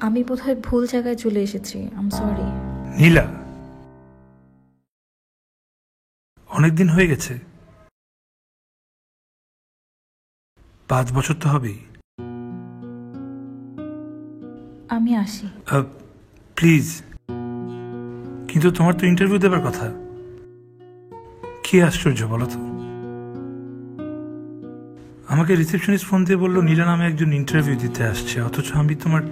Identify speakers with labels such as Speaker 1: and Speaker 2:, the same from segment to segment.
Speaker 1: আমি বোধহয় ভুল জায়গায় চলে এসেছি। I am sorry.
Speaker 2: নীলা, অনেকদিন হয়ে গেছে, 5 বছর তো হবেই।
Speaker 1: আমি আসি।
Speaker 2: প্লিজ। কিন্তু তোমার তো ইন্টারভিউ দেবার কথা। কি আশ্চর্য বলো তো, আমাকে রিসেপশনিস্ট ফোন দিয়ে বললো নীলা নামে একজন ইন্টারভিউ দিতে আসছে, অথচ আমি তোমার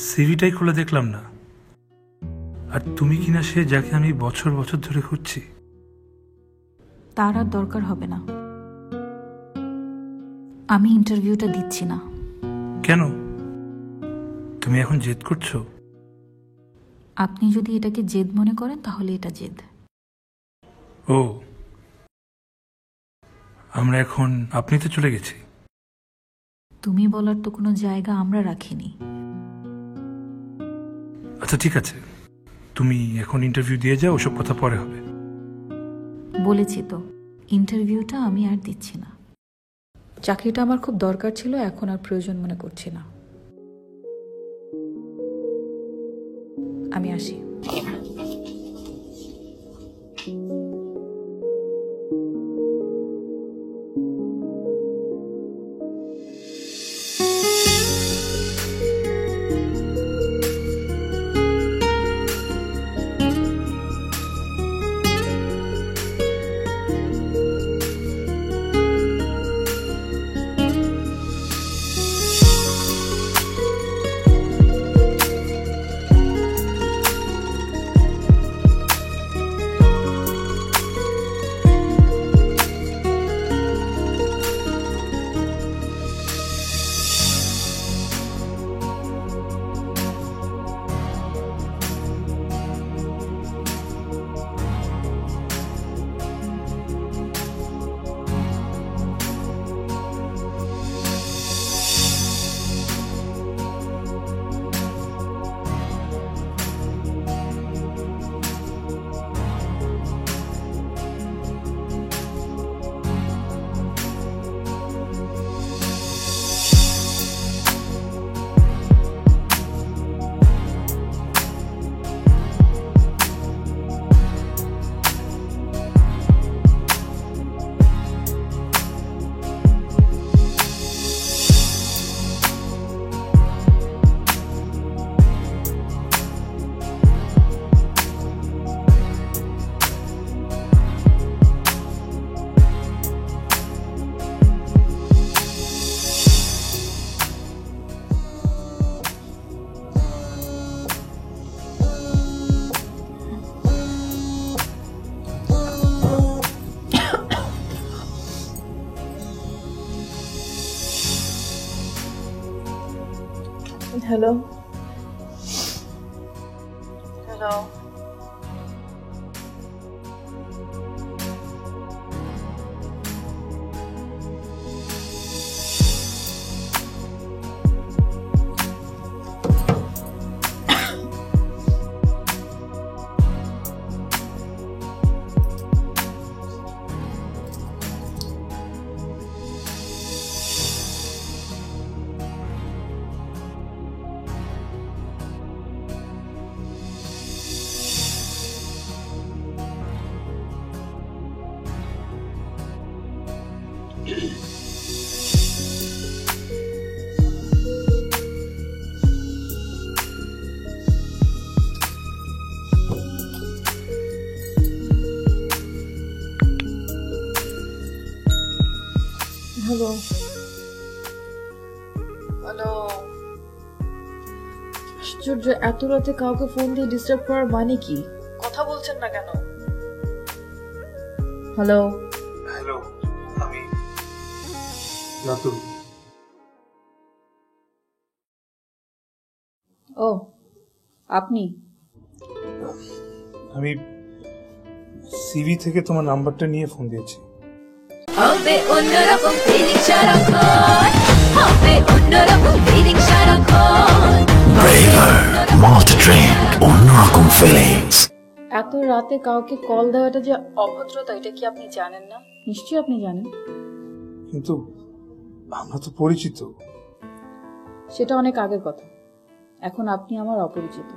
Speaker 2: সিভিটাই খুলে দেখলাম না। আর তুমি কিনা সে যাকে আমি বছর বছর ধরে খুঁজছি।
Speaker 1: তার আর দরকার হবে না, আমি ইন্টারভিউটা দিচ্ছি না।
Speaker 2: কেন? তুমি এখন জেদ করছো?
Speaker 1: আপনি যদি এটাকে জেদ মনে করেন তাহলে এটা জেদ।
Speaker 2: ও, আমরা এখন আপনিতে চলে গেছি।
Speaker 1: তুমি বলার তো কোনো জায়গা আমরা রাখিনি।
Speaker 2: আচ্ছা ঠিক আছে, তুমি এখন ইন্টারভিউ দিয়ে যাও, ওসব কথা পরে হবে।
Speaker 1: বলেছি তো, ইন্টারভিউটা আমি আর দিচ্ছি না। চাকরিটা আমার খুব দরকার ছিল, এখন আর প্রয়োজন মনে করছি না। আমি আসি।
Speaker 3: Hello hello, hello hello. আশ্চর্য, এত রাতে কাউকে ফোন দিয়ে ডিস্টার্ব করার মানে কি? কথা বলছেন না কেন? হ্যালো
Speaker 2: হ্যালো, আমি রাতুল।
Speaker 3: ও, আপনি?
Speaker 2: আমি সিভি থেকে তোমার নাম্বারটা নিয়ে ফোন দিয়েছি।
Speaker 4: হবে অন্যরকম ফিলিং সারাক্ষণ, হবে অন্যরকম ফিলিং সারাক্ষণ।
Speaker 5: Braver Malt Drink, অন্যরকম ফিলিংস।
Speaker 3: এত রাতে কাউকে কল দেওয়াটা যে অভদ্রতা, এটা কি আপনি জানেন না? নিশ্চয়ই আপনি জানেন।
Speaker 2: কিন্তু আমরা তো পরিচিত।
Speaker 3: সেটা অনেক আগের কথা, এখন আপনি আমার অপরিচিত।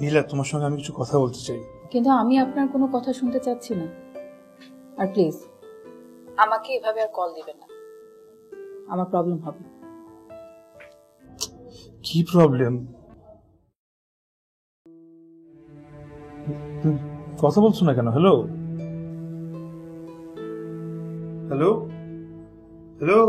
Speaker 2: নীলা, তোমার সঙ্গে আমি কিছু কথা বলতে চাই।
Speaker 3: কিন্তু আমি আপনার কোনো কথা শুনতে চাচ্ছি না। আর প্লিজ আমাকে এভাবে আর কল দিবেন না, আমার প্রবলেম হবে।
Speaker 2: কি প্রবলেম? কথা বলছো না কেন? Hello hello hello.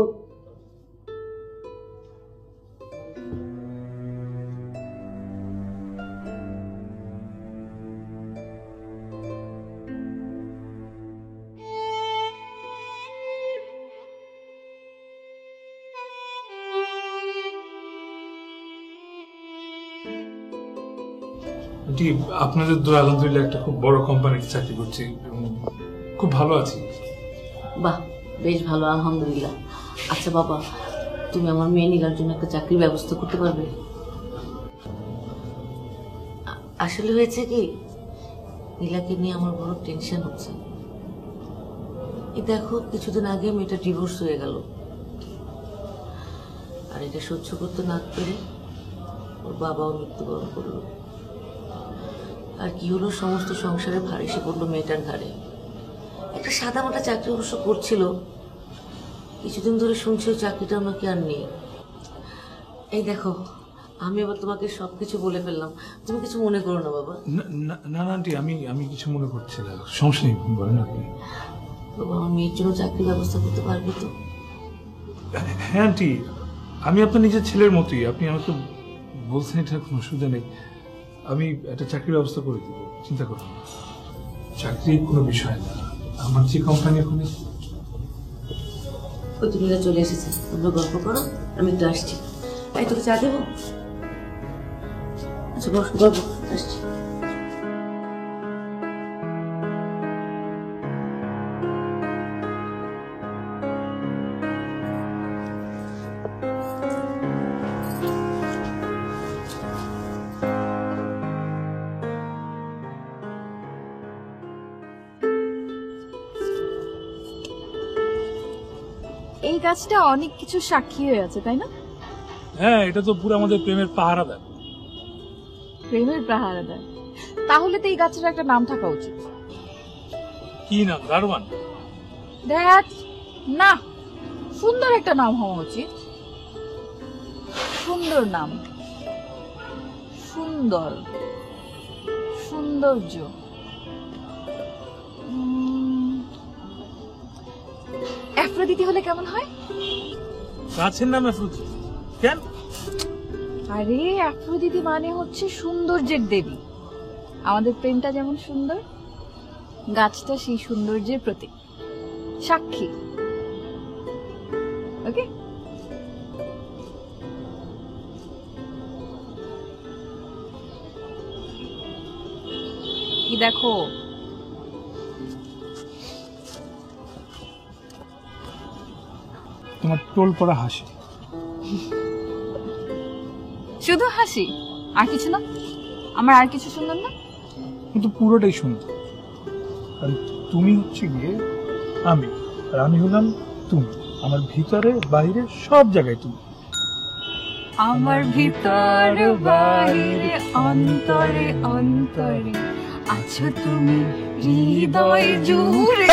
Speaker 2: আপনাদের দোয়া আলহামদুলিল্লাহ একটা খুব বড় কোম্পানিতে চাকরি করছি, খুব ভালো আছি।
Speaker 6: বাহ, বেশ ভালো, আলহামদুলিল্লাহ। আচ্ছা বাবা, তুমি আমার মেয়ে নীলার জন্য একটা চাকরির ব্যবস্থা করতে পারবে? আসলে হয়েছে কি, নীলাকে নিয়ে আমার বড় টেনশন হচ্ছে। এই দেখো, কিছুদিন আগে মেয়েটা ডিভোর্স হয়ে গেল, আর এটা সহ্য করতে না পেরে ওর বাবাও মৃত্যুবরণ করলো। আর কি হলো, সমস্ত সংসারে ভার এসে পড়লো মেয়েটার ঘাড়ে। একটা সাদামাটা চাকরি অবশ্য করছিল, কিছুদিন ধরে শুনছি ওই চাকরিটা নাকি আর নেই। এই দেখো, আমি আবার তোমাকে সবকিছু বলে ফেললাম, তুমি কিছু মনে করো না বাবা।
Speaker 2: না না আন্টি, আমি কিছু মনে করছি না, সমস্যা নেই, বলেন আপনি।
Speaker 6: বাবা, আমার মেয়ের জন্য চাকরির ব্যবস্থা করতে পারবি তো?
Speaker 2: হ্যাঁ আন্টি, আমি আপনার নিজের ছেলের মতোই, আপনি আমাকে বলছেন, এটা কোনো অসুবিধা নেই। আমি একটা চাকরির ব্যবস্থা করে দেব, চিন্তা করুন না। চাকরি কোনো বিষয় না, আমার যে কোম্পানি এখন।
Speaker 6: ওই তুমি চলে এসেছে, তোমরা গল্প করো, আমি একটু আসছি। এই তোকে চা দেবো? আচ্ছা বস, গল্প আসছি।
Speaker 3: এই গাছটা অনেক কিছু সাক্ষী হয়ে আছে, তাই না?
Speaker 2: হ্যাঁ, এটা তো পুরো আমাদের প্রেমের পাহারাদার।
Speaker 3: প্রেমের পাহারাদার? তাহলে তো এই গাছের একটা নাম থাকা উচিত।
Speaker 2: কি নাম? দারোয়ান?
Speaker 3: দ্যাট না, সুন্দর একটা নাম হওয়া উচিত। সুন্দর নাম, সুন্দর, সৌন্দর্য। অ্যাফ্রোদিতি হলে কেমন হয়?
Speaker 2: গাছের নাম অ্যাফ্রোদিতি? কেন?
Speaker 3: আরে অ্যাফ্রোদিতি মানে হচ্ছে সৌন্দর্যের দেবী। আমাদের প্রেমটা যেমন সুন্দর, গাছটা সেই সৌন্দর্যের প্রতীক, সাক্ষী। ওকে? কি দেখো?
Speaker 2: তোমার টোল পড়া হাসি।
Speaker 3: শুধু হাসি, আর কিছু না? আমার আর কিছু শুনলাম না?
Speaker 2: কিন্তু পুরোটাই সুন্দর। কারণ তুমি হচ্ছে গিয়ে আমি, আর আমি হলাম তুমি। আমার ভিতরে বাইরে সব জায়গায় তুমি।
Speaker 3: আমার ভিতর বাইরে অন্তরে অন্তরে আছো তুমি হৃদয় জুড়ে।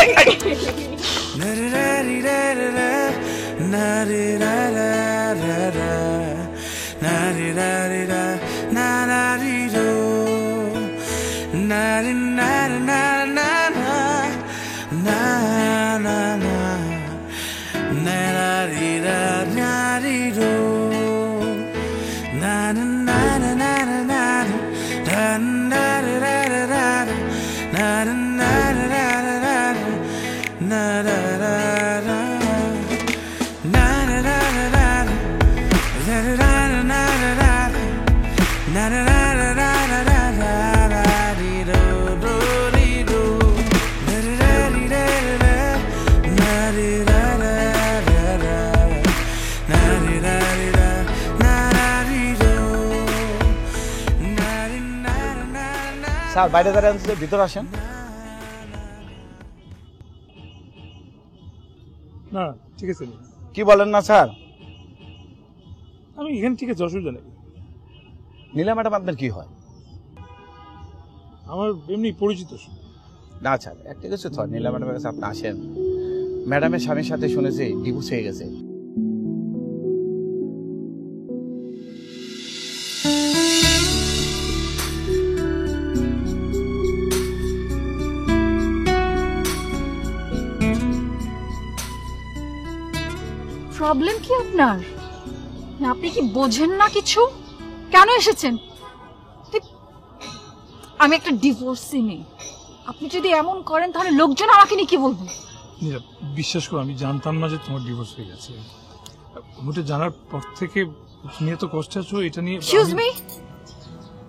Speaker 7: স্যার বাইরে দাঁড়িয়ে আছেন, ভিতরে আসেন।
Speaker 2: না ঠিক আছে,
Speaker 7: কি বলেন না স্যার?
Speaker 2: আমি এখান থেকে অসুবিধা নেই।
Speaker 7: নীলা ম্যাডাম আপনার কি হয়?
Speaker 2: আমার এমনি পরিচিত।
Speaker 7: না আচ্ছা, একটা কিছু তো নীলা ম্যাডামের কাছে আপনি আসেন, ম্যাডামের স্বামীর সাথে শুনেছি ডিভোর্স হয়ে গেছে।
Speaker 8: প্রবলেম কি আপনার? আপনি কি বোঝেন না কিছু? কেন এসেছেন? আমি একটা ডিভোর্সি মেয়ে, আপনি যদি এমন করেন তাহলে লোকজন আমাকে নিয়ে কি বলবে?
Speaker 2: বিশ্বাস করো, আমি জানতাম না যে তোমার ডিভোর্স হয়ে গেছে। ওটা জানার পর থেকে তুমি এত কষ্ট আছো এটা নিয়ে।
Speaker 8: এক্সকিউজ মি,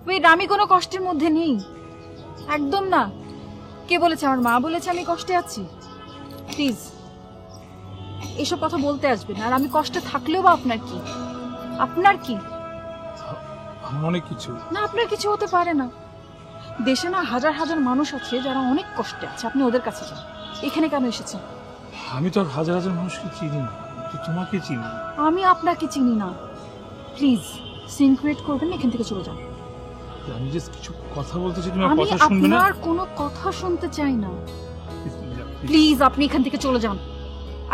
Speaker 8: ওয়েট, আমি কোনো কষ্টের মধ্যে নেই, একদম না। কে বলেছে? আমার মা বলেছে আমি কষ্টে আছি? প্লিজ এসব কথা বলতে আসবেন। আর আমি কষ্টে থাকলেও বা আপনার কি? আপনার কি?
Speaker 2: আমার অনেক কিছু।
Speaker 8: না, আপনার কিছু হতে পারে না। দেশে না হাজার হাজার মানুষ আছে যারা অনেক কষ্টে আছে, আপনি ওদের কাছে যান। এখানে কেন এসেছেন?
Speaker 2: আমি তো আর হাজার হাজার মানুষকে চিনি না, তোমাকে চিনি।
Speaker 8: আমি আপনাকে চিনি না। প্লিজ সিন ক্রিয়েট করবেন না, এখান থেকে চলে যান।
Speaker 2: আমি জাস্ট কিছু কথা বলতে চাই, তুমি
Speaker 8: আমি
Speaker 2: কথা শুনবে না।
Speaker 8: আপনার কোনো কথা শুনতে চাই না। প্লিজ আপনি এখান থেকে চলে যান।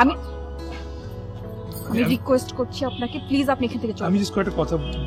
Speaker 8: আমি রিকোয়েস্ট করছি আপনাকে, প্লিজ আপনি এখান থেকে চলে যান।
Speaker 2: আমি জাস্ট কয়েকটা কথা বলবো।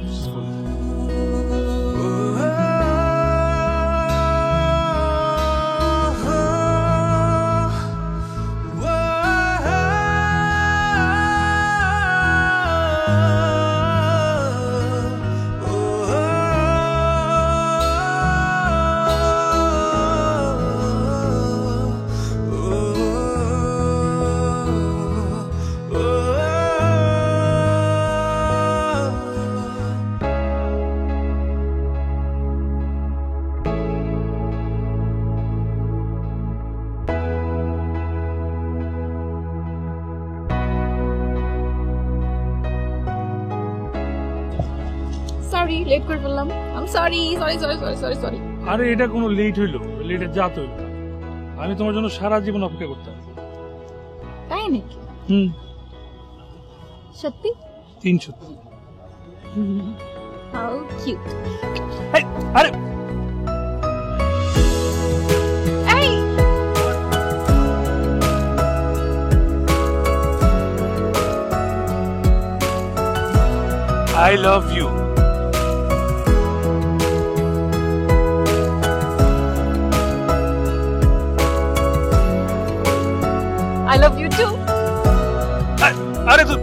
Speaker 8: সরি, লেট করে ফেললাম। I am sorry sorry sorry sorry sorry sorry.
Speaker 2: আরে এটা কোনো লেট হইলো? লেটের জাত হইলো? আমি তোমার জন্য সারা জীবন অপেক্ষা করতাম।
Speaker 8: তাই নাকি? সত্যি?
Speaker 2: 300।
Speaker 8: How cute.
Speaker 2: আরে
Speaker 8: এই
Speaker 2: I love you.
Speaker 8: I love you too.
Speaker 2: আরে তো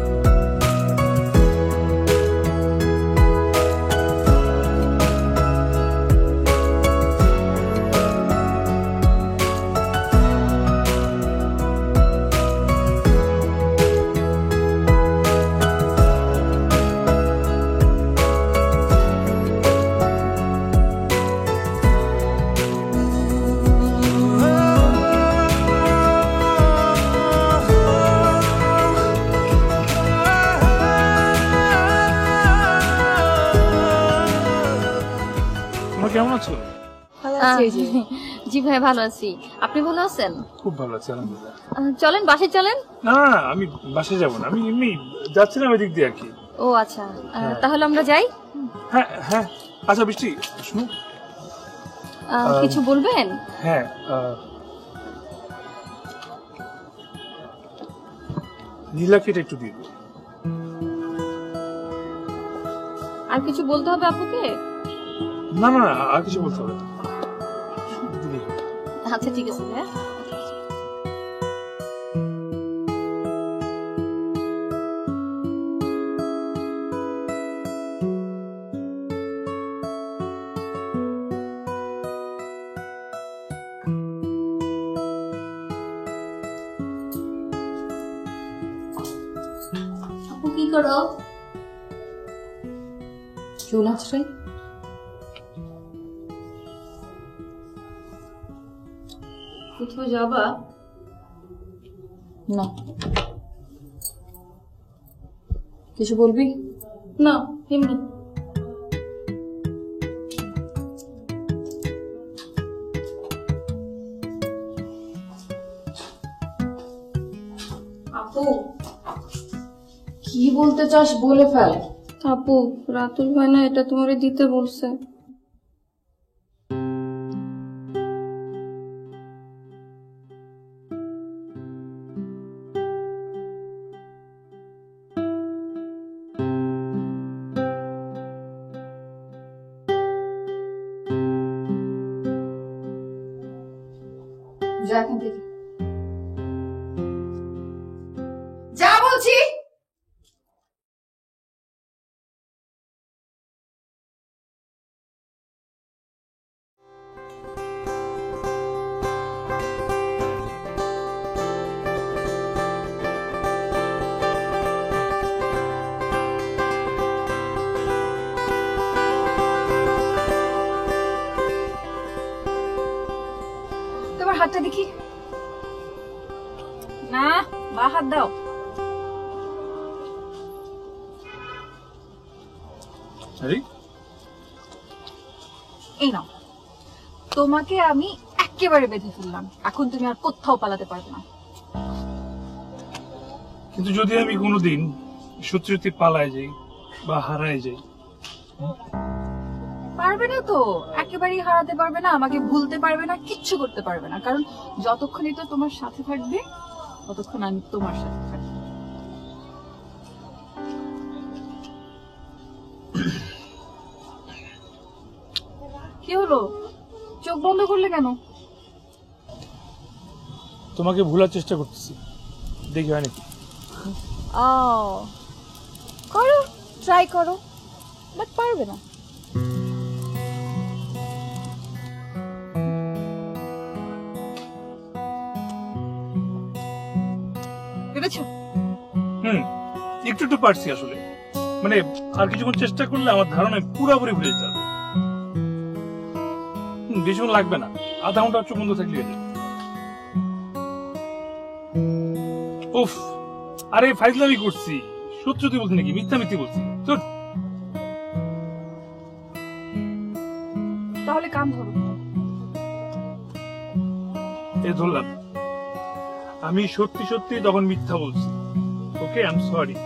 Speaker 2: কেমন আছো?
Speaker 9: জি ভাই, ভালো আছি। আপনি ভালো আছেন?
Speaker 2: খুব ভালো আছি, আলহামদুলিল্লাহ।
Speaker 9: চলেন বাসায় চলেন।
Speaker 2: না না, আমি বাসায় যাব না, আমি এমনি যাচ্ছিলাম এদিক দিয়ে আর কি।
Speaker 9: ও আচ্ছা, তাহলে আমরা যাই।
Speaker 2: হ্যাঁ হ্যাঁ। আচ্ছা বৃষ্টি, শুনো।
Speaker 9: কিছু বলবেন?
Speaker 2: হ্যাঁ, নীলাকে এটা একটু দিয়ে দিও।
Speaker 9: আর কিছু বলতে হবে আপুকে?
Speaker 2: না না, আর কিছু বলতে হবে না।
Speaker 9: আচ্ছা ঠিক আছে ভাই। আপু কি করো?
Speaker 3: চুল আছড়াই।
Speaker 9: কোথাও যাবা?
Speaker 3: না। কিছু বলবি?
Speaker 9: না, এমনি। আপু
Speaker 3: কি বলতে চাস বলে ফেল।
Speaker 9: আপু, রাতুল ভাই না এটা তোমারে দিতে বলছে।
Speaker 8: যা এখান থেকে, যা বলছি। তোমার হাতটা দেখি। না, বা হাত দাও। এই নাও, তোমাকে আমি একেবারে বেঁধে ফেললাম। এখন তুমি আর কোথাও পালাতে পারবে না।
Speaker 2: কিন্তু যদি আমি কোনোদিন সত্যি সত্যি পালায় যাই বা হারায় যাই?
Speaker 8: পারবে না তো, একেবারেই হারাতে পারবে না, আমাকে ভুলতে পারবে না, কিচ্ছু করতে পারবে না। কারণ যতক্ষণই তো তোমার সাথে থাকবে ততক্ষণ আমি তোমার সাথে থাকবো। কি হলো, চোখ বন্ধ করলে কেন?
Speaker 2: তোমাকে ভুলার চেষ্টা করতেছি, দেখি হয় নাকি।
Speaker 8: করো, ট্রাই করো, বাট পারবে না। ভেবেছো?
Speaker 2: একটু একটু পারছি আসলে, মানে আর কিছুক্ষণ চেষ্টা করলে আমার ধারণায় পুরোপুরি ভুলে যেতে হবে। বেশিক্ষণ লাগবে না, আধা ঘন্টা চোখ বন্ধ থাকলে হয়ে যাবে। উফ, আরে ফাইজলামি করছি, সত্যি সত্যি বলছি নাকি মিথ্যা মিথ্যা বলছি?
Speaker 8: তাহলে কান ধরো।
Speaker 2: এ ধরলাম, আমি সত্যি সত্যি তখন মিথ্যা বলছি। Okay, I am sorry.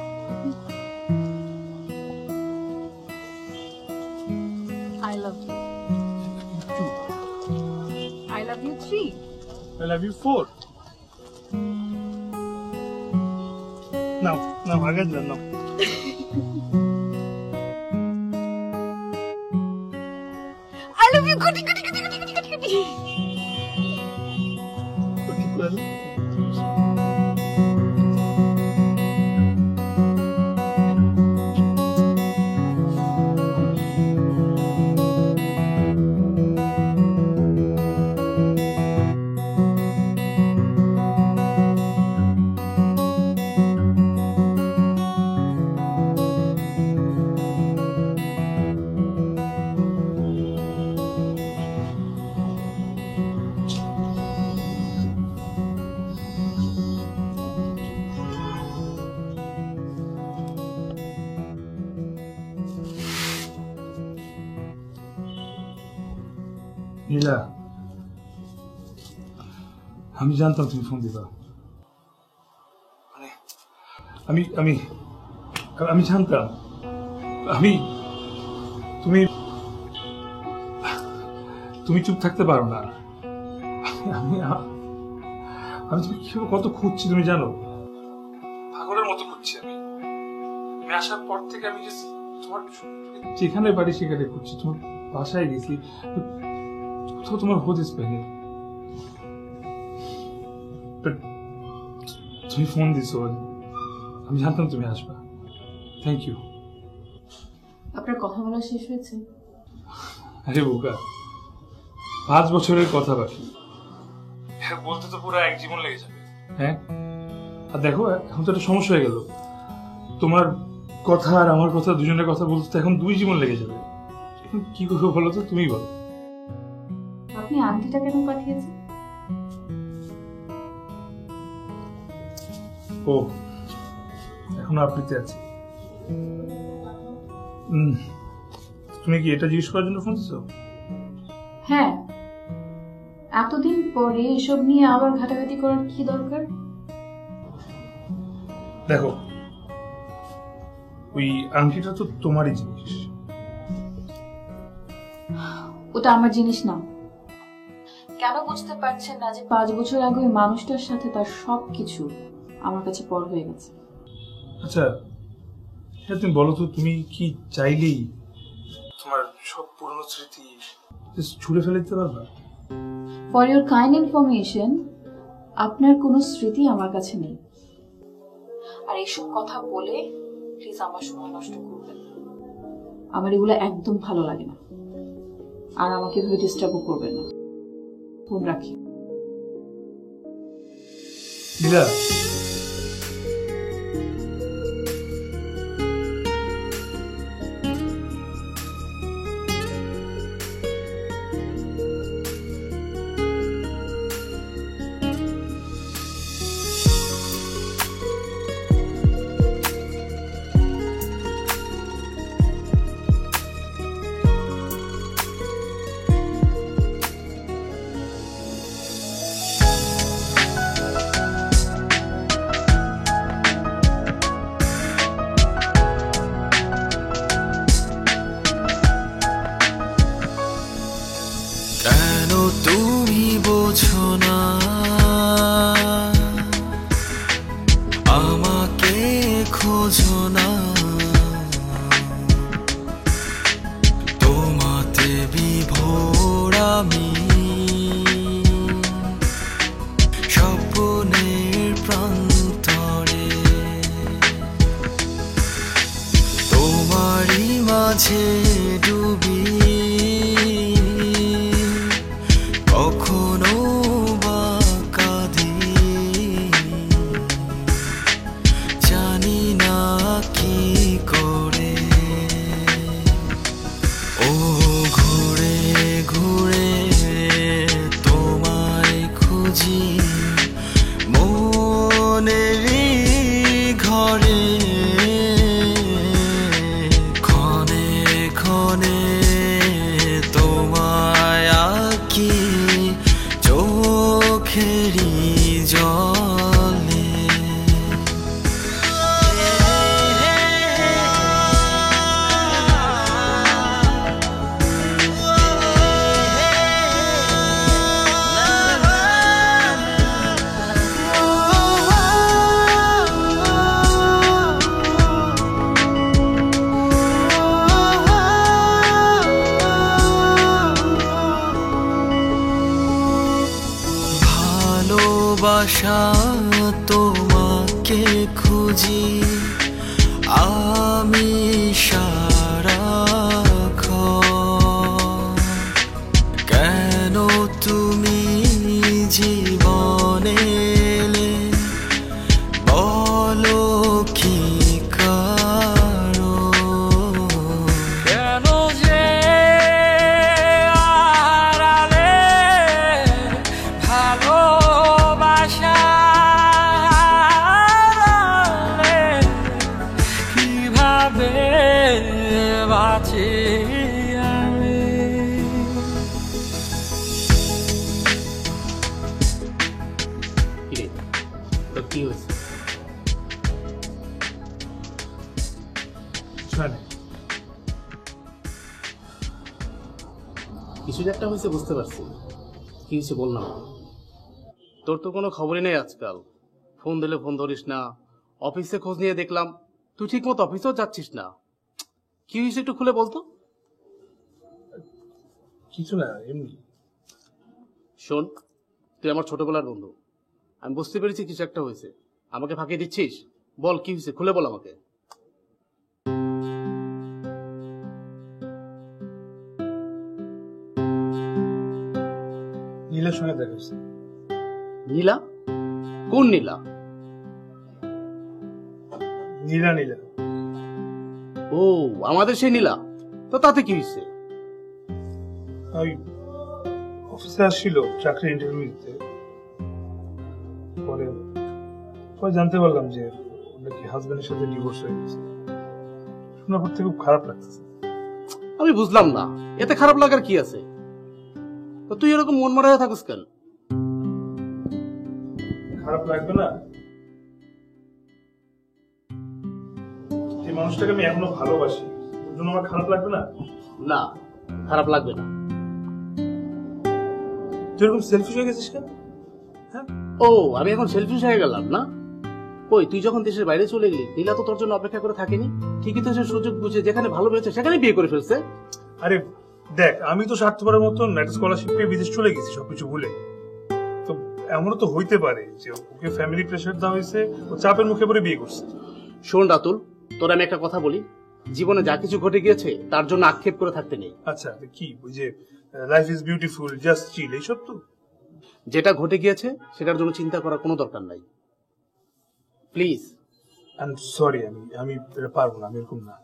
Speaker 8: I love you. I love you 3.
Speaker 2: I love you 4. Now, আগে যান নাও।
Speaker 8: I love you গুটি গুটি গুটি গুটি গুটি গুটি।
Speaker 2: নীলা, আমি জানতাম তুমি ফোন দিবা। মানে আমি আমি আমি জানতাম তুমি তুমি চুপ থাকতে পারো না। আমি তুমি কিভাবে কত খুঁজছি তুমি জানো? পাগলের মতো খুঁজছি আমি আসার পর থেকে আমি তোমার যেখানে বাড়ি সেখানে খুঁজছি, তোমার বাসায় গেছি, কোথাও তোমার হদিস পাইনি। তুমি ফোন দিছো, আমি জানতাম তুমি আসবা। Thank you.
Speaker 9: আপনার কথা বলা শেষ হয়েছে?
Speaker 2: আরে বোকা, 5 বছরের কথা বাকি, বলতে তো পুরো এক জীবন লেগে যাবে। হ্যাঁ, আর দেখো এখন তো একটা সমস্যা হয়ে গেল, তোমার কথা আর আমার কথা, দুজনের কথা বলতে তো এখন 2 জীবন লেগে যাবে। কি করবো বলো তো, তুমি বলো।
Speaker 9: আপনি আন্টিটা কেন পাঠিয়েছেন?
Speaker 2: ও, এখন আপনিতে আছে। তুমি কি এটা জিজ্ঞেস করার জন্য ফোন দিছো?
Speaker 9: হ্যাঁ, এতদিন পরে এসব নিয়ে আবার ঘাটাঘাটি করার কি দরকার?
Speaker 2: দেখো, ওই আংটিটা তো তোমারই জিনিস।
Speaker 9: ওটা আমার জিনিস না। কেন বুঝতে পারছেন না যে 5 বছর আগে ওই মানুষটার সাথে তার সবকিছু আমার কাছে পর হয়ে গেছে?
Speaker 2: আচ্ছা তুমি বলো তো, তুমি কি চাইলেই তোমার সব পুরনো স্মৃতি ছুঁড়ে ফেলে দিতে পারবা?
Speaker 9: ফর ইউর কাইন্ড ইনফরমেশন, আপনার কোনো স্মৃতি আমার কাছে নেই। আর এইসব কথা বলে প্লিজ আমার সময় নষ্ট করবেন না। আমার এগুলো একদম ভালো লাগে না, আর আমাকে এভাবে ডিস্টার্বও করবেন না। ফোন রাখি।
Speaker 2: নীলা,
Speaker 5: কেন তুমি বোঝো না আমাকে খোঁজো না, তোমাতে বিভোর আমি স্বপ্নের প্রান্তরে, তোমারই মাঝে ডুবি কখনো বা কাঁদি, জানি না কি করে। ও ঘুরে ঘুরে তোমায় খুঁজি মনেরই ঘরে, ক্ষণে ক্ষণে তোমায় আঁকি চোখেরই জলে। ভালোবাসা তোমাকে খুঁজি আমি সারাক্ষণ, কেন তুমি জীবনে এলে বলো কি কারণ, কেন যে আড়ালে ভালোবাসা কিভাবে বাঁচি আমি।
Speaker 7: তো কি হয়েছে? কিছু একটা হয়েছে, বুঝতে পারছি। কি হয়েছে বল না। তোর তো কোনো খবরই নেই আজকাল, ফোন দিলে ফোন ধরিস না, অফিসে খোঁজ নিয়ে দেখলাম তুই ঠিক মতো অফিসেও যাচ্ছিস না। কি হয়েছে একটু খুলে বলতো।
Speaker 2: কিছু না, এমনি।
Speaker 7: শোন, তুই আমার ছোটবেলার বন্ধু, আমি বুঝতে পেরেছি কিছু একটা হয়েছে। আমাকে ফাঁকি দিচ্ছিস? বল কি হয়েছে, খুলে বল আমাকে।
Speaker 2: নীলার সঙ্গে দেখা হয়েছে।
Speaker 7: নীলা? কোন নীলা?
Speaker 2: নীলা নীলা
Speaker 7: ও আমাদের সেই নীলা। তো তাতে কি হয়েছে?
Speaker 2: ওই অফিসে আসছিল চাকরি ইন্টারভিউ দিতে, পরে জানতে পারলাম যে নাকি হাজবেন্ডের সাথে ডিভোর্স হয়ে গেছে। শোনার পর থেকে খুব খারাপ লাগতেছে।
Speaker 7: আমি বুঝলাম না, এতে খারাপ লাগার কি আছে? তো তুই এরকম মন মরা হয়ে থাকিস কেন?
Speaker 2: খারাপ লাগবে না? এই মানুষটাকে আমি এখনো ভালোবাসি, ওর জন্য আমার খারাপ লাগবে না?
Speaker 7: না, খারাপ লাগবে না।
Speaker 2: তুই এরকম সেলফিশ হয়ে গেছিস কেন? হ্যাঁ,
Speaker 7: ও আমি এখন সেলফিশ হয়ে গেলাম না? কই, তুই যখন দেশের বাইরে চলে গেলি নীলা তো তোর জন্য অপেক্ষা করে থাকেনি। ঠিকই তো সে সুযোগ বুঝে যেখানে ভালো পেয়েছে সেখানে বিয়ে করে ফেলছে।
Speaker 2: আরে দেখ, আমি তো স্বার্থপরের মতন একটা স্কলারশিপ পেয়ে বিদেশ চলে গেছি সবকিছু ভুলে। তো এমনও তো হইতে পারে যে ওকে ফ্যামিলি প্রেশার দেওয়া হয়েছে, ও চাপের মুখে পড়ে বিয়ে করছে।
Speaker 7: শোন রাতুল, তোর আমি একটা কথা বলি, জীবনে যা কিছু ঘটে গিয়েছে তার জন্য আক্ষেপ করে থাকতে নেই।
Speaker 2: আচ্ছা কি ওই যে life is beautiful, just chill, এইসব তো?
Speaker 7: যেটা ঘটে গিয়েছে সেটার জন্য চিন্তা করার কোনো দরকার নাই, প্লিজ।
Speaker 2: আই এম সরি, আমি এটা পারবো না, আমি এরকম না।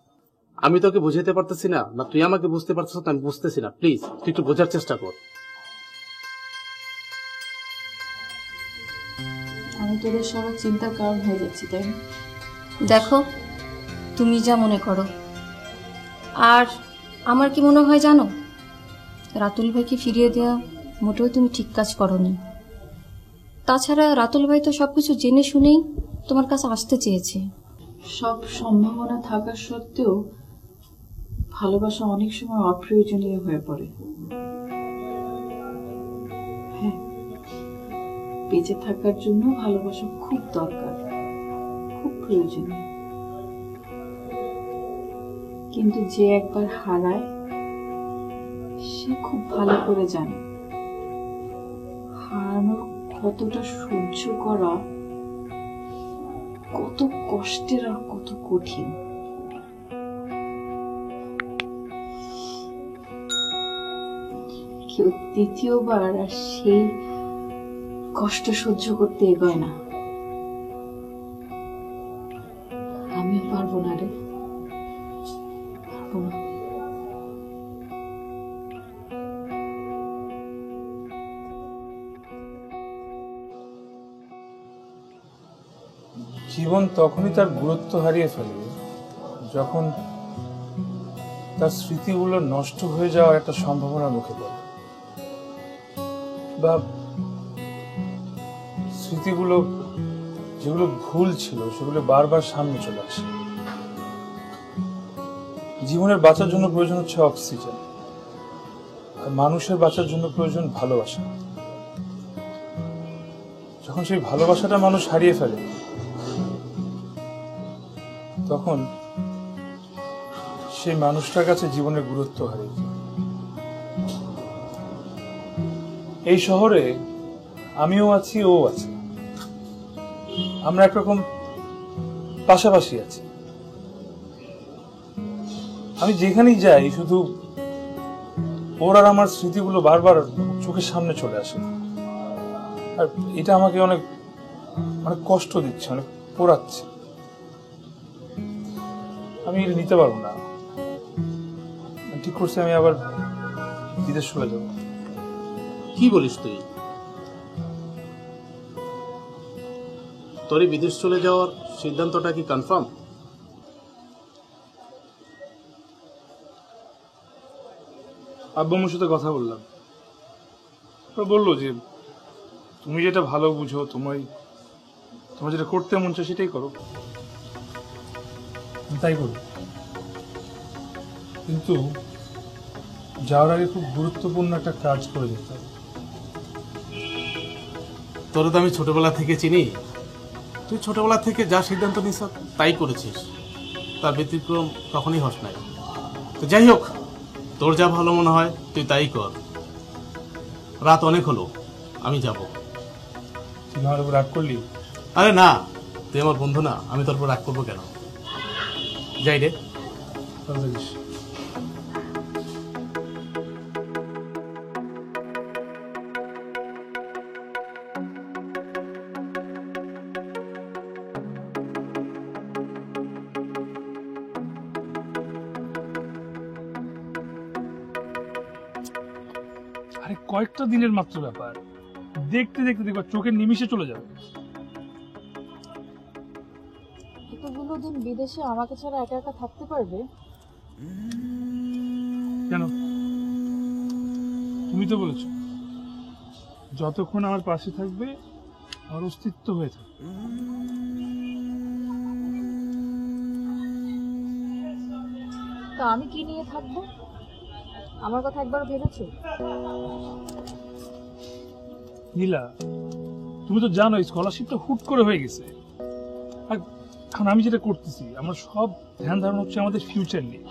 Speaker 7: আমি তোকে বুঝাতে পারতেছি না, না তুই আমাকে বুঝতে পারছিস না, আমি বুঝতেছি না। প্লিজ তুই একটু বোঝার চেষ্টা কর।
Speaker 9: আমি তোদের সবার চিন্তার কারণ হয়ে যাচ্ছি, তাই না?
Speaker 10: দেখো, তুমি যা মনে করো, আর আমার কি মনে হয় জানো, রাতুল ভাইকে ফিরিয়ে দেওয়া মোটেও তুমি ঠিক কাজ করনি। তাছাড়া রাতুল ভাই তো সবকিছু জেনে শুনেই তোমার কাছে আসতে চেয়েছে।
Speaker 9: সব সম্ভাবনা থাকা সত্ত্বেও ভালোবাসা অনেক সময় অপ্রয়োজনীয় হয়ে পড়ে। হ্যাঁ, বেঁচে থাকার জন্য ভালোবাসা খুব দরকার, খুব প্রয়োজনীয়। কিন্তু যে একবার হারায় সে খুব ভালো করে জানে হারানোর কতটা সহ্য করা কত কষ্টের আর কত কঠিন। কেউ দ্বিতীয়বার আর সেই কষ্ট সহ্য করতে এগোয় না। আমিও পারবো না রে, পারবো না।
Speaker 2: জীবন তখনই তার গুরুত্ব হারিয়ে ফেলে যখন তার স্মৃতিগুলো নষ্ট হয়ে যাওয়ার একটা সম্ভাবনার মুখে পড়ে, বা স্মৃতিগুলো যেগুলো ভুল ছিল সেগুলো বারবার সামনে চলে আসে। জীবনের বাঁচার জন্য প্রয়োজন হচ্ছে অক্সিজেন, আর মানুষের বাঁচার জন্য প্রয়োজন ভালোবাসা। যখন সেই ভালোবাসাটা মানুষ হারিয়ে ফেলে তখন সেই মানুষটার কাছে জীবনের গুরুত্ব হারিয়ে যায়। এই শহরে আমিও আছি, ও আছে, আমরা একরকম পাশাপাশি আছি। আমি যেখানেই যাই শুধু ওর আর আমার স্মৃতিগুলো বারবার চোখের সামনে চলে আসে, আর এটা আমাকে অনেক অনেক কষ্ট দিচ্ছে, অনেক পোড়াচ্ছে। আমি এটা নিতে পারবো না। ঠিক করছি আমি আবার বিদেশ চলে যাব।
Speaker 7: কি বলিস তুই? তোর বিদেশ চলে যাওয়ার সিদ্ধান্তটা কি কনফার্ম?
Speaker 2: আব্বুর সাথে কথা বললাম, বললো যে তুমি যেটা ভালো বুঝো, তোমার যেটা করতে মন চায় সেটাই করো, তাই করো। কিন্তু যাওয়ার আগে খুব গুরুত্বপূর্ণ একটা কাজ করে যেতে হবে।
Speaker 7: তোরা তো আমি ছোটবেলা থেকে চিনি, তুই ছোটবেলা থেকে যা সিদ্ধান্ত নিস তাই করেছিস, তার ব্যতিক্রম কখনই হস নাই। তো যাই হোক, তোর যা ভালো মনে হয় তুই তাই কর। রাত অনেক হলো, আমি যাব।
Speaker 2: তুই আমার উপর রাগ করলি?
Speaker 7: আরে না, তুই আমার বন্ধু না, আমি তোর উপর রাগ করবো কেন? যাই রে।
Speaker 2: আরে কয়েকটা দিনের মাত্র ব্যাপার, দেখতে দেখতে দেখবা চোখের নিমিষে চলে যাবে।
Speaker 8: এতগুলো দিন বিদেশে আমাকে ছাড়া একা একা থাকতে পারবে?
Speaker 2: কেন? তুমি তো বলেছো যতক্ষণ আমার পাশে থাকবে আমার অস্তিত্ব হয়ে থাকবে।
Speaker 8: তা আমি কি নিয়ে থাকবো? আমার কথা একবার ভেবেছো?
Speaker 2: নীলা, তুমি তো জানো স্কলারশিপটা হুট করে হয়ে গেছে। আর এখন আমি যেটা করতেছি, আমার সব ধ্যান ধারণা হচ্ছে আমাদের ফিউচার নিয়ে,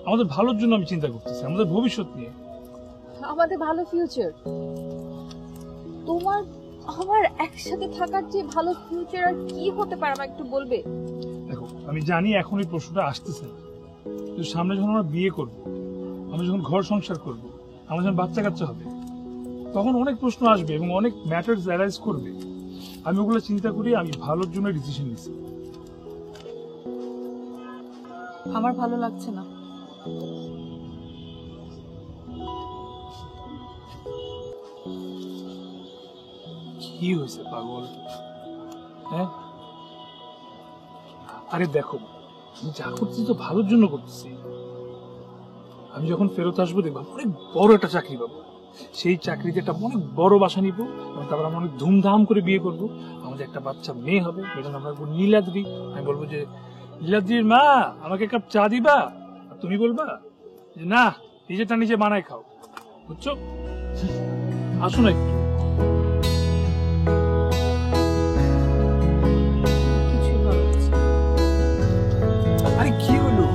Speaker 2: আমাদের ভালোর জন্য আমি চিন্তা করতেছি, আমাদের ভবিষ্যৎ নিয়ে।
Speaker 8: আমাদের ভালো ফিউচার? তোমার আমার একসাথে থাকার যে ভালো ফিউচার আর কি হতে পারে আমাকে একটু বলবে?
Speaker 2: দেখো, আমি জানি এখন এই প্রশ্নটা আসতেছে না, কিন্তু সামনে যখন আমরা বিয়ে করব, আমরা যখন ঘর সংসার করব, আমার যখন বাচ্চা কাচ্চা হবে, তখন অনেক প্রশ্ন আসবে এবং অনেক ম্যাটার্স অ্যারাইজ করবে। আমি ওগুলো চিন্তা করি, আমি ভালোর জন্য ডিসিশন নিচ্ছি।
Speaker 8: আমার ভালো লাগছে না।
Speaker 2: কি হয়েছে পাগল? হ্যাঁ, আরে দেখো, আমি যা করতেছি তো ভালোর জন্য করতেছি। আমি যখন ফেরত আসবো দেখবো অনেক বড় একটা চাকরি পাবো, সেই চাকরিতে একটা অনেক বড় বাসা নিব, এবং তারপর আমরা অনেক ধুমধাম করে বিয়ে করব। আমাদের একটা বাচ্চা মেয়ে হবে, মেয়েটার নাম রাখবো নীলাদ্রি। আমি বলবো যে, নীলাদ্রির মা, আমাকে এক কাপ চা দিবা? আর তুমি বলবা যে না, নিজেটা নিজে বানায় খাও। বুঝছো? আসো না একটু। আরে কি হলো?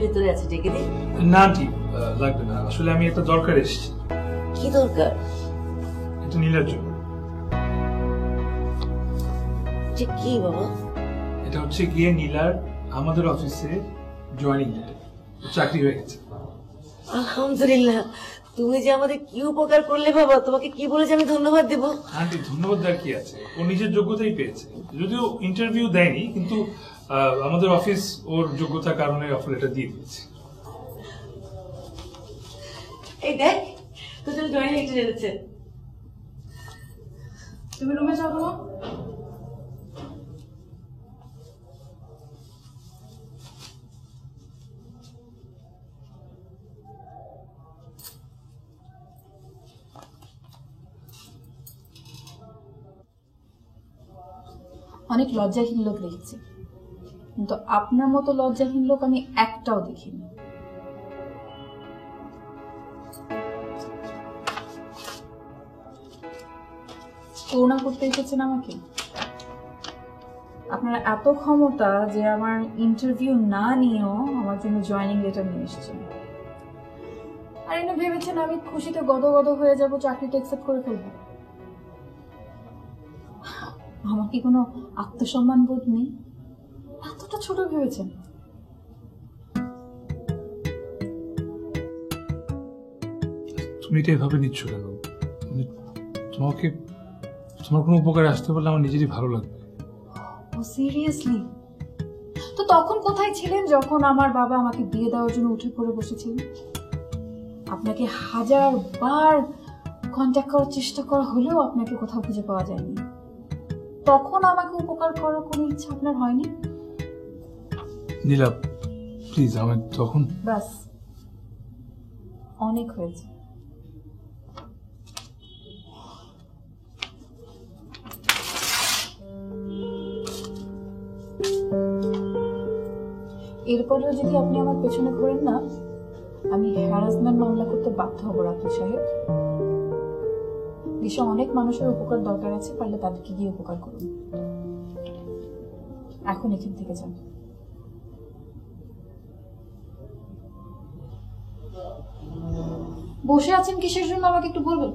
Speaker 6: ভিতরে আছে, ডেকে দিই?
Speaker 2: না ঠিক লাগবে না, আসলে আমি একটা দরকার এসেছি।
Speaker 6: কি দরকার?
Speaker 2: এটা নীলার জন্য।
Speaker 6: কি বাবা?
Speaker 2: এটা হচ্ছে গিয়ে নীলার আমাদের অফিসে জয়েনিং লেটার, চাকরি হয়ে গেছে।
Speaker 6: আলহামদুলিল্লাহ, তুমি যে আমাদের কি উপকার করলে বাবা, তোমাকে কি বলে যে আমি ধন্যবাদ দেব?
Speaker 2: আন্টি ধন্যবাদ দেওয়ার কি আছে, ও নিজের যোগ্যতাই পেয়েছে, যদিও ইন্টারভিউ দেয়নি, কিন্তু আমাদের অফিস ওর যোগ্যতার কারণে অফার লেটার দিয়ে দিয়েছে।
Speaker 6: এই দেখ, তোর জন্য জয়েনিং লেটার এনেছে।
Speaker 8: তুমি রুমে যাবো না? অনেক লজ্জাহীন লোক দেখেছি, কিন্তু আপনার মতো লজ্জাহীন লোক আমি একটাও দেখিনি। করুণা করতে এসেছেন আমাকে? আপনার এত ক্ষমতা যে আমার ইন্টারভিউ না নিয়েও আমার জন্য জয়েনিং লেটার নিয়ে এসেছেন, আর এনে ভেবেছেন আমি খুশিতে গদগদ হয়ে যাব, চাকরিটা অ্যাকসেপ্ট করে ফেলবো। আমার কি কোনো আত্মসম্মান বোধ নেই? এতটা ছোট ভেবেছেন?
Speaker 2: তুমি এটা এভাবে নিচ্ছ কেন? তোমাকে তোমার কোনো উপকারে আসতে পারলে আমার নিজেরই ভালো লাগবে।
Speaker 8: ও সিরিয়াসলি? তো তখন কোথায় ছিলেন যখন আমার বাবা আমাকে বিয়ে দেওয়ার জন্য উঠে পড়ে বসেছিলেন? আপনাকে 1000 বার কন্ট্যাক্ট করার চেষ্টা করা হলেও আপনাকে কোথাও খুঁজে পাওয়া যায়নি। তখন আমাকে উপকার করার কোনো ইচ্ছা আপনার হয়নি?
Speaker 2: নীলা প্লিজ, আমার তখন
Speaker 8: বাস, অনেক হয়েছে। এরপরেও যদি আপনি আমার পেছনে ঘোরেন না, আমি হ্যারাসমেন্ট মামলা করতে বাধ্য হব রাতুল সাহেব। দেশে অনেক মানুষের উপকার দরকার আছে, পারলে তাদেরকে গিয়ে উপকার করুন। এখন এখান থেকে যান। বসে আছেন কিসের জন্য আমাকে একটু বলবেন?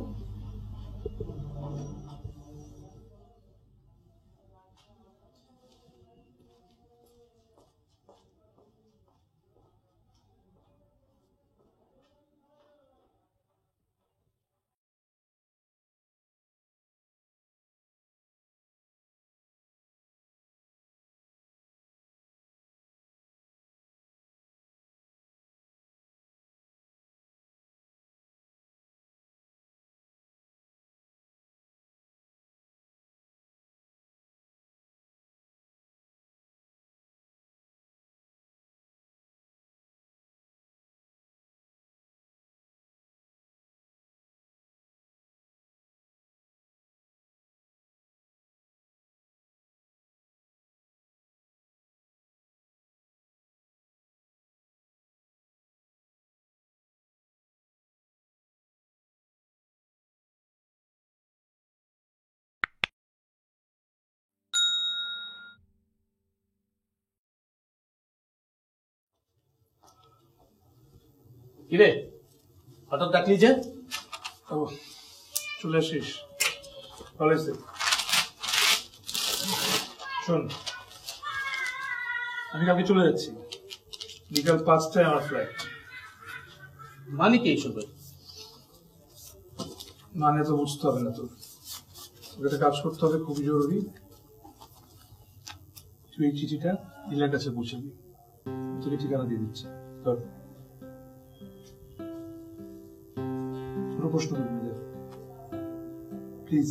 Speaker 7: কিরে হঠাৎ ডাকলি যে?
Speaker 2: চলে আসিস কলেজে। শোন, আমি কালকে চলে যাচ্ছি, বিকাল 5টায় আমার ফ্লাইট।
Speaker 7: মানে কি এইসবের?
Speaker 2: মানে তো বুঝতে হবে না তোর, তোকে একটা কাজ করতে হবে খুবই জরুরি। তুই এই চিঠিটা নীলার কাছে পৌঁছাবি, তোকে ঠিকানা দিয়ে দিচ্ছি। তোর কোনো প্রশ্ন করবি না প্লিজ।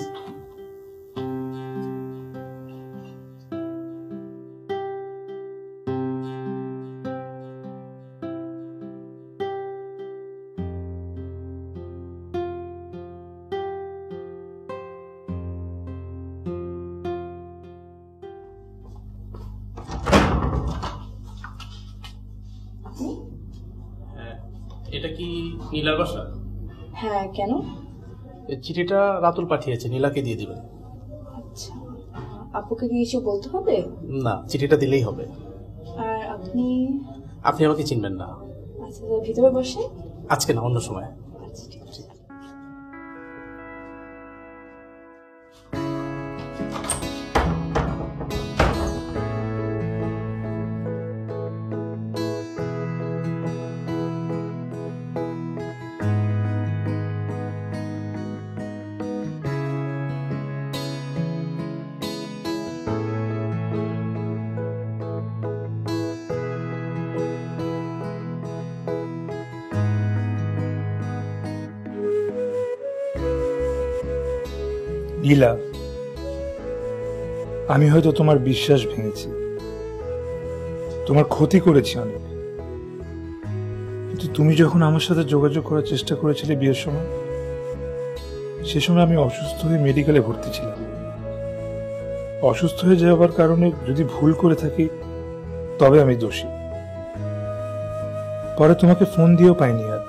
Speaker 7: এটা কি নীলার বাসা?
Speaker 9: হ্যাঁ, কেন?
Speaker 7: এই চিঠিটা রাতুল পাঠিয়েছে, নীলাকে দিয়ে দিবেন।
Speaker 9: আচ্ছা, আপুকে কি কিছু বলতে হবে?
Speaker 7: না, চিঠিটা দিলেই হবে।
Speaker 9: আর আপনি?
Speaker 7: আপনি আমাকে চিনবেন না।
Speaker 9: আচ্ছা, ভিতরে বসে।
Speaker 7: আজকে না, অন্য সময়।
Speaker 9: আচ্ছা, ঠিক আছে।
Speaker 2: নীলা, আমি হয়তো তোমার বিশ্বাস ভেঙেছি, তোমার ক্ষতি করেছি অনেক, কিন্তু তুমি যখন আমার সাথে যোগাযোগ করার চেষ্টা করেছিলে বিয়ের সময়, সে সময় আমি অসুস্থ হয়ে মেডিকেলে ভর্তি ছিলাম। অসুস্থ হয়ে যাওয়ার কারণে যদি ভুল করে থাকি তবে আমি দোষী। পরে তোমাকে ফোন দিয়েও পাইনি, আর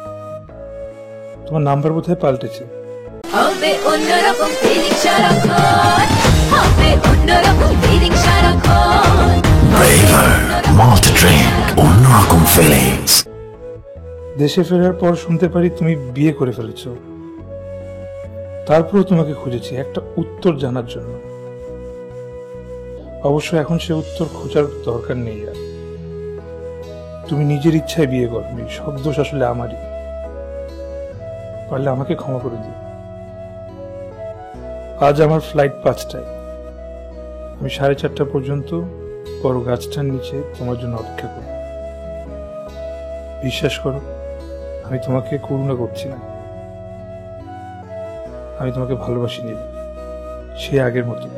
Speaker 2: তোমার নাম্বার বোধহয় পাল্টেছে।
Speaker 4: হবে অন্যরকম ফিলিং সারাক্ষণ, হবে অন্যরকম ফিলিং সারাক্ষণ।
Speaker 11: মাল্ট ড্রিঙ্ক, অন্যরকম ফিলিংস।
Speaker 2: দেশে ফেরার পর শুনতে পারি তুমি বিয়ে করে ফেলেছ। তারপরও তোমাকে খুঁজেছি একটা উত্তর জানার জন্য। অবশ্য এখন সে উত্তর খোঁজার দরকার নেই আর। তুমি নিজের ইচ্ছায় বিয়ে করনি, সব দোষ আসলে আমারই। পারলে আমাকে ক্ষমা করে দিও। আজ আমার ফ্লাইট 5টায়। আমি 4:30 পর্যন্ত বড় গাছটার নিচে তোমার জন্য অপেক্ষা করব। বিশ্বাস করো, আমি তোমাকে করুণা করছি না, আমি তোমাকে ভালোবাসি নি, সে আগের মতো।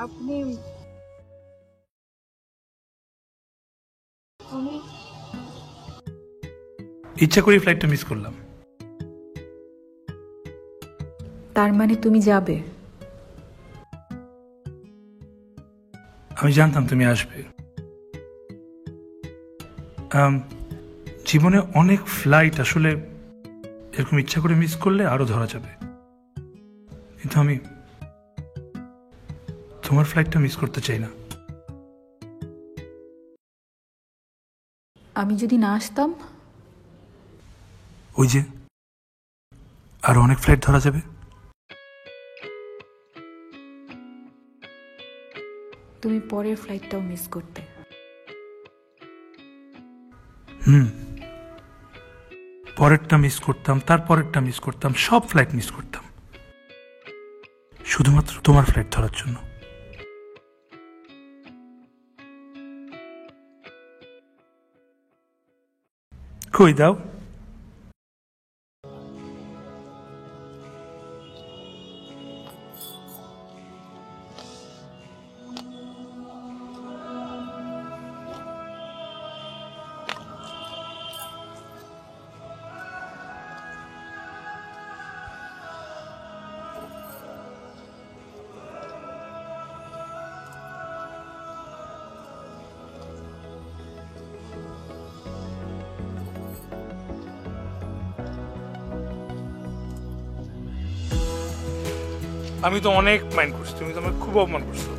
Speaker 8: আপনি
Speaker 2: ইচ্ছা করে ফ্লাইটটা মিস করলাম।
Speaker 1: তার মানে তুমি যাবে?
Speaker 2: আমি জানতাম তুমি আসবে। জীবনে অনেক ফ্লাইট আসলে এরকম ইচ্ছা করে মিস করলে আরো ধরা যাবে, কিন্তু আমি তোমার ফ্লাইটটা মিস করতে চাই না।
Speaker 1: আমি যদি না আসতাম?
Speaker 2: ওই যে আরো অনেক ফ্লাইট ধরা যাবে।
Speaker 1: তুমি পরের ফ্লাইটটাও মিস করতে।
Speaker 2: পরেরটা মিস করতাম, তারপরেরটা মিস করতাম, সব ফ্লাইট মিস করতাম শুধুমাত্র তোমার ফ্লাইট ধরার জন্য। কই দাও? আমি তো অনেক মাইন্ড করছি, তুমি তো আমাকে খুব অপমান করছো।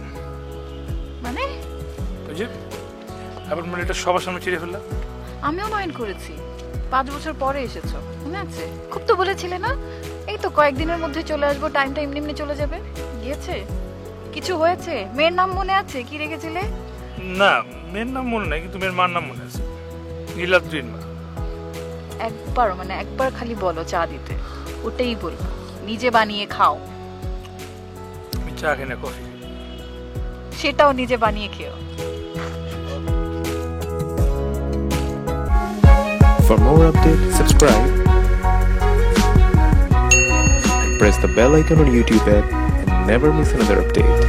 Speaker 8: মানে
Speaker 2: ওই যে আবার মানে এটা সবার সামনে চিড়ে ফেললা।
Speaker 8: আমিও মাইন্ড করেছি, 5 বছর পরে এসেছো, মনে আছে? খুব তো বলেছিলে না এই তো কয়েকদিনের মধ্যে চলে আসবো, টাইমটা এমনি এমনি চলে যাবে। গিয়েছে? কিছু হয়েছে? মেয়ের নাম মনে আছে কি রেখেছিলে?
Speaker 2: না, মেয়ের নাম মনে নাই, কিন্তু মেয়ের মার নাম মনে আছে, নীলাদ্রির মা।
Speaker 8: একবার খালি বলো চা দিতে, ওটাই বলবো, নিজে বানিয়ে খাও।
Speaker 2: আমি চা খাই না, কফি।
Speaker 8: সেটাও নিজে বানিয়ে খেও।
Speaker 12: For more updates, subscribe and press the bell icon on YouTube app and never miss another update.